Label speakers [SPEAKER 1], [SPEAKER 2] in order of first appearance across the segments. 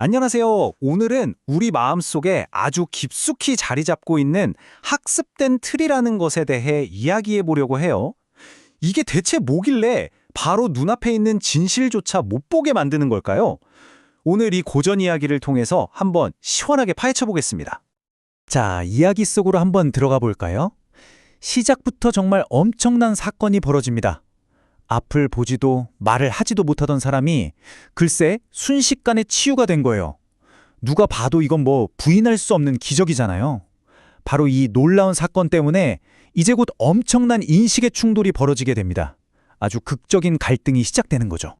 [SPEAKER 1] 안녕하세요. 오늘은 우리 마음속에 아주 깊숙이 자리 잡고 있는 학습된 틀이라는 것에 대해 이야기해 보려고 해요. 이게 대체 뭐길래 바로 눈앞에 있는 진실조차 못 보게 만드는 걸까요? 오늘 이 고전 이야기를 통해서 한번 시원하게 파헤쳐 보겠습니다. 자, 이야기 속으로 한번 들어가 볼까요? 시작부터 정말 엄청난 사건이 벌어집니다. 앞을 보지도 말을 하지도 못하던 사람이 글쎄 순식간에 치유가 된 거예요. 누가 봐도 이건 뭐 부인할 수 없는 기적이잖아요. 바로 이 놀라운 사건 때문에 이제 곧 엄청난 인식의 충돌이 벌어지게 됩니다. 아주 극적인 갈등이 시작되는 거죠.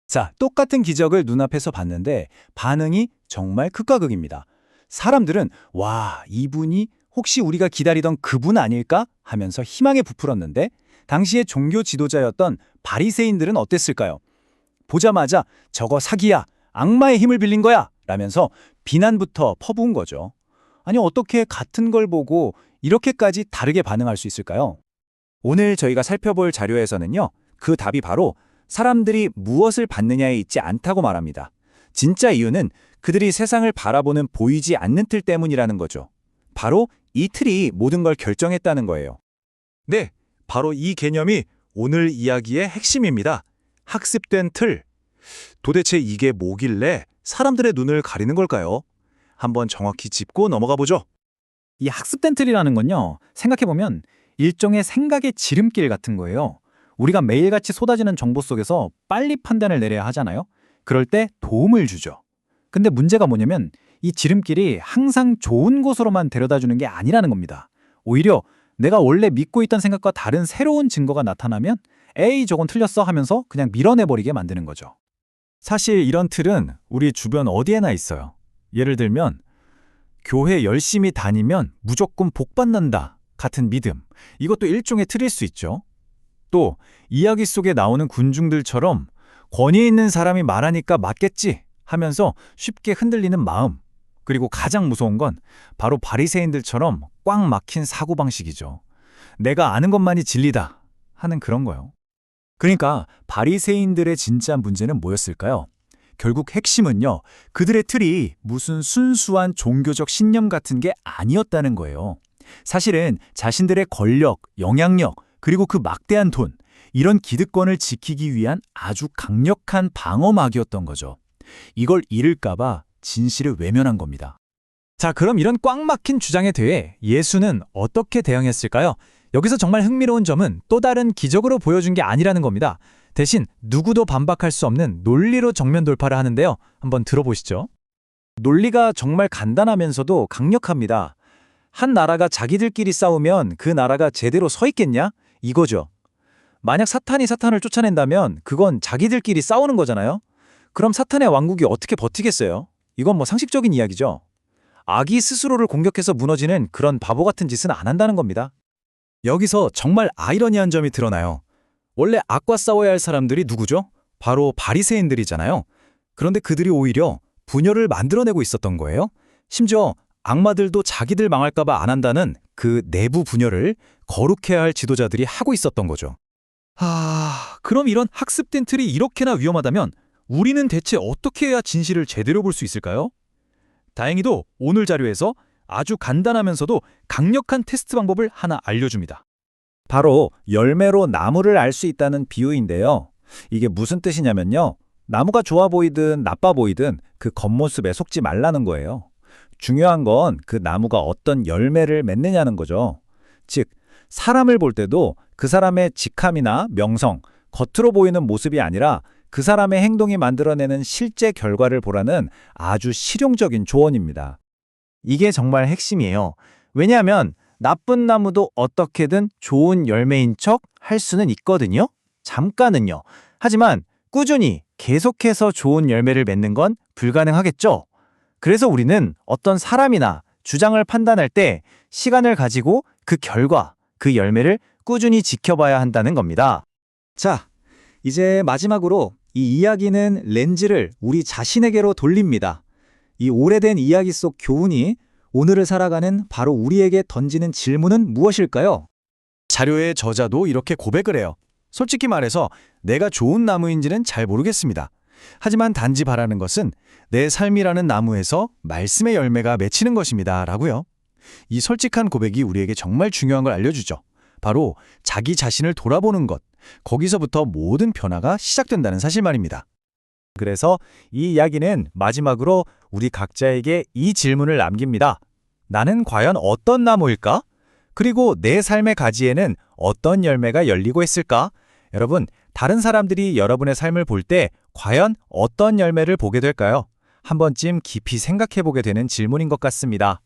[SPEAKER 1] 자, 똑같은 기적을 눈앞에서 봤는데 반응이 정말 극과 극입니다. 사람들은 와, 이분이 혹시 우리가 기다리던 그분 아닐까 하면서 희망에 부풀었는데 당시의 종교 지도자였던 바리새인들은 어땠을까요? 보자마자 저거 사기야, 악마의 힘을 빌린 거야 라면서 비난부터 퍼부은 거죠. 아니 어떻게 같은 걸 보고 이렇게까지 다르게 반응할 수 있을까요? 오늘 저희가 살펴볼 자료에서는요. 그 답이 바로 사람들이 무엇을 받느냐에 있지 않다고 말합니다. 진짜 이유는 그들이 세상을 바라보는 보이지 않는 틀 때문이라는 거죠. 바로 이 틀이 모든 걸 결정했다는 거예요. 네, 바로 이 개념이 오늘 이야기의 핵심입니다. 학습된 틀. 도대체 이게 뭐길래 사람들의 눈을 가리는 걸까요? 한번 정확히 짚고 넘어가 보죠. 이 학습된 틀이라는 건요. 생각해보면 일종의 생각의 지름길 같은 거예요. 우리가 매일같이 쏟아지는 정보 속에서 빨리 판단을 내려야 하잖아요. 그럴 때 도움을 주죠. 근데 문제가 뭐냐면 이 지름길이 항상 좋은 곳으로만 데려다주는 게 아니라는 겁니다. 오히려 내가 원래 믿고 있던 생각과 다른 새로운 증거가 나타나면 에이 저건 틀렸어 하면서 그냥 밀어내버리게 만드는 거죠. 사실 이런 틀은 우리 주변 어디에나 있어요. 예를 들면 교회 열심히 다니면 무조건 복 받는다 같은 믿음. 이것도 일종의 틀일 수 있죠. 또 이야기 속에 나오는 군중들처럼 권위 있는 사람이 말하니까 맞겠지 하면서 쉽게 흔들리는 마음. 그리고 가장 무서운 건 바로 바리새인들처럼 꽉 막힌 사고방식이죠. 내가 아는 것만이 진리다 하는 그런 거요. 그러니까 바리새인들의 진짜 문제는 뭐였을까요? 결국 핵심은요. 그들의 틀이 무슨 순수한 종교적 신념 같은 게 아니었다는 거예요. 사실은 자신들의 권력, 영향력, 그리고 그 막대한 돈, 이런 기득권을 지키기 위한 아주 강력한 방어막이었던 거죠. 이걸 잃을까 봐 진실을 외면한 겁니다. 자, 그럼 이런 꽉 막힌 주장에 대해 예수는 어떻게 대응했을까요? 여기서 정말 흥미로운 점은 또 다른 기적으로 보여준 게 아니라는 겁니다. 대신 누구도 반박할 수 없는 논리로 정면 돌파를 하는데요. 한번 들어보시죠. 논리가 정말 간단하면서도 강력합니다. 한 나라가 자기들끼리 싸우면 그 나라가 제대로 서 있겠냐? 이거죠. 만약 사탄이 사탄을 쫓아낸다면 그건 자기들끼리 싸우는 거잖아요. 그럼 사탄의 왕국이 어떻게 버티겠어요? 이건 뭐 상식적인 이야기죠. 악이 스스로를 공격해서 무너지는 그런 바보 같은 짓은 안 한다는 겁니다. 여기서 정말 아이러니한 점이 드러나요. 원래 악과 싸워야 할 사람들이 누구죠? 바로 바리새인들이잖아요. 그런데 그들이 오히려 분열을 만들어내고 있었던 거예요. 심지어 악마들도 자기들 망할까 봐 안 한다는 그 내부 분열을 거룩해야 할 지도자들이 하고 있었던 거죠. 그럼 이런 학습된 틀이 이렇게나 위험하다면 우리는 대체 어떻게 해야 진실을 제대로 볼 수 있을까요? 다행히도 오늘 자료에서 아주 간단하면서도 강력한 테스트 방법을 하나 알려줍니다. 바로 열매로 나무를 알 수 있다는 비유인데요. 이게 무슨 뜻이냐면요. 나무가 좋아 보이든 나빠 보이든 그 겉모습에 속지 말라는 거예요. 중요한 건 그 나무가 어떤 열매를 맺느냐는 거죠. 즉, 사람을 볼 때도 그 사람의 직함이나 명성, 겉으로 보이는 모습이 아니라 그 사람의 행동이 만들어내는 실제 결과를 보라는 아주 실용적인 조언입니다. 이게 정말 핵심이에요. 왜냐하면 나쁜 나무도 어떻게든 좋은 열매인 척 할 수는 있거든요. 잠깐은요. 하지만 꾸준히 계속해서 좋은 열매를 맺는 건 불가능하겠죠. 그래서 우리는 어떤 사람이나 주장을 판단할 때 시간을 가지고 그 결과, 그 열매를 꾸준히 지켜봐야 한다는 겁니다. 자, 이제 마지막으로 이 이야기는 렌즈를 우리 자신에게로 돌립니다. 이 오래된 이야기 속 교훈이 오늘을 살아가는 바로 우리에게 던지는 질문은 무엇일까요? 자료의 저자도 이렇게 고백을 해요. 솔직히 말해서 내가 좋은 나무인지는 잘 모르겠습니다. 하지만 단지 바라는 것은 내 삶이라는 나무에서 말씀의 열매가 맺히는 것입니다. 라고요. 이 솔직한 고백이 우리에게 정말 중요한 걸 알려주죠. 바로 자기 자신을 돌아보는 것, 거기서부터 모든 변화가 시작된다는 사실 말입니다. 그래서 이 이야기는 마지막으로 우리 각자에게 이 질문을 남깁니다. 나는 과연 어떤 나무일까? 그리고 내 삶의 가지에는 어떤 열매가 열리고 있을까? 여러분, 다른 사람들이 여러분의 삶을 볼 때 과연 어떤 열매를 보게 될까요? 한 번쯤 깊이 생각해 보게 되는 질문인 것 같습니다.